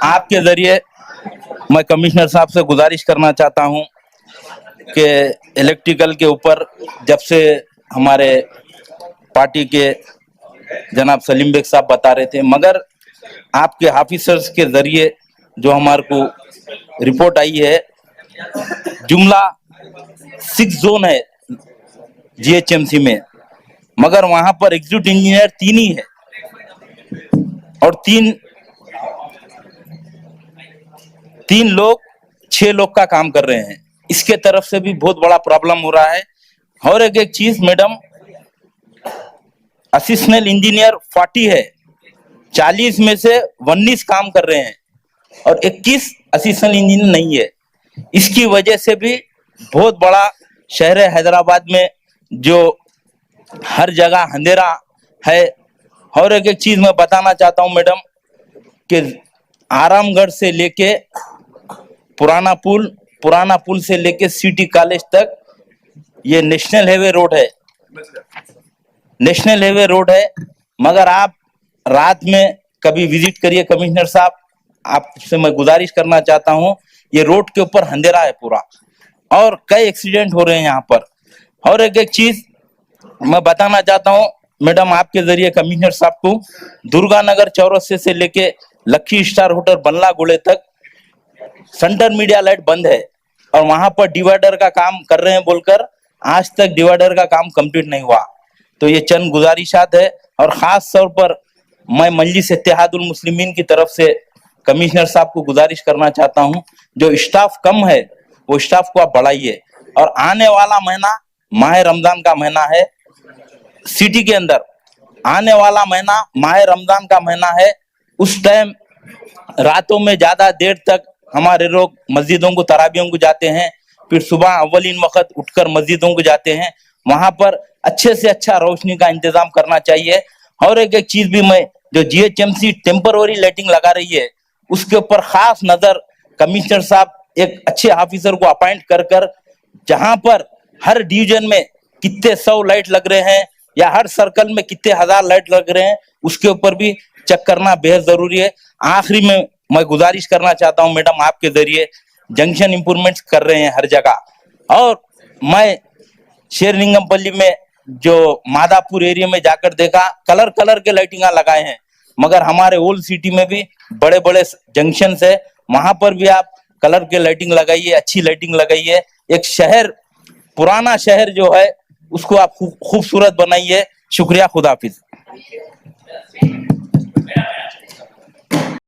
आपके जरिए मैं कमिश्नर साहब से गुजारिश करना चाहता हूं कि इलेक्ट्रिकल के ऊपर जब से हमारे पार्टी के जनाब सलीम बेग साहब बता रहे थे, मगर आपके ऑफिसर्स के जरिए जो हमारे को रिपोर्ट आई है, जुमला 6 जोन है जीएचएमसी में, मगर वहां पर एग्जीक्यूटिव इंजीनियर 3 ही है और तीन लोग 6 लोग का काम कर रहे हैं। इसके तरफ से भी बहुत बड़ा प्रॉब्लम हो रहा है। और एक चीज मैडम, असिस्टेंट इंजीनियर 40 है, 40 में से 19 काम कर रहे हैं और 21 असिस्टेंट इंजीनियर नहीं है। इसकी वजह से भी बहुत बड़ा शहर है हैदराबाद में, जो हर जगह अंधेरा है। और एक चीज मैं बताना चाहता हूं मैडम कि आरामगढ़ से लेके पुराना पुल से लेके सिटी कॉलेज तक ये नेशनल हाईवे रोड है। मगर आप रात में कभी विजिट करिए कमिश्नर साहब, आपसे मैं गुजारिश करना चाहता हूं, ये रोड के ऊपर अंधेरा है पूरा और कई एक्सीडेंट हो रहे हैं यहाँ पर। और एक चीज मैं बताना चाहता हूं मैडम आपके जरिए कमिश्नर साहब को, दुर्गा नगर चौरस्ते से लेके लक्की स्टार होटल बल्ला गुड़े तक सेंटर मीडिया लाइट बंद है और वहां पर डिवाइडर का काम कर रहे हैं बोलकर आज तक डिवाइडर का काम कंप्लीट नहीं हुआ। तो ये चंद गुजारिशात है और खास तौर पर मैं मजलिस इत्तेहादुल मुस्लिमीन की तरफ से कमिश्नर साहब को गुजारिश करना चाहता हूं, जो स्टाफ कम है वो स्टाफ को आप बढ़ाइए। और आने वाला महीना माह रमजान का महीना है, सिटी के अंदर आने वाला महीना माह रमजान का महीना है। उस टाइम रातों में ज्यादा देर तक हमारे लोग मस्जिदों को तराबियों को जाते हैं, फिर सुबह अव्वलीन वक्त उठकर मस्जिदों को जाते हैं। वहां पर अच्छे से अच्छा रोशनी का इंतजाम करना चाहिए। और एक चीज भी मैं, जो जीएचएमसी टेम्पररी लाइटिंग लगा रही है उसके ऊपर खास नजर कमिश्नर साहब एक अच्छे ऑफिसर को अपॉइंट कर जहां पर हर डिवीजन में कितने 100 लाइट लग रहे हैं या हर सर्कल में कितने 1000 लाइट लग रहे हैं, उसके ऊपर भी चेक करना बेहद जरूरी है। आखिरी में मैं गुजारिश करना चाहता हूं मैडम आपके जरिए, जंक्शन इंप्रूवमेंट्स कर रहे हैं हर जगह, और मैं शेरलिंगमपल्ली में जो मादापुर एरिया में जाकर देखा, कलर के लाइटिंग लगाए हैं, मगर हमारे ओल्ड सिटी में भी बड़े बड़े जंक्शन है, वहां पर भी आप कलर के लाइटिंग लगाइए, अच्छी लाइटिंग लगाइए। एक शहर, पुराना शहर जो है उसको आप खूबसूरत बनाइए। शुक्रिया, खुदा हाफिज।